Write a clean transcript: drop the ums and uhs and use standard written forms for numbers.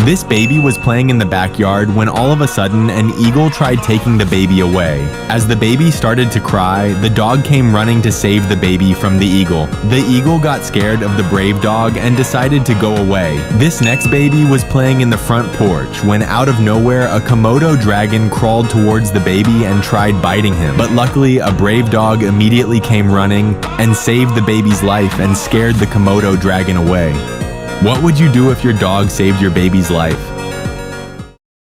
This baby was playing in the backyard when all of a sudden an eagle tried taking the baby away. As the baby started to cry, the dog came running to save the baby from the eagle. The eagle got scared of the brave dog and decided to go away. This next baby was playing in the front porch when out of nowhere a Komodo dragon crawled towards the baby and tried biting him. But luckily a brave dog immediately came running and saved the baby's life and scared the Komodo dragon away. What would you do if your dog saved your baby's life?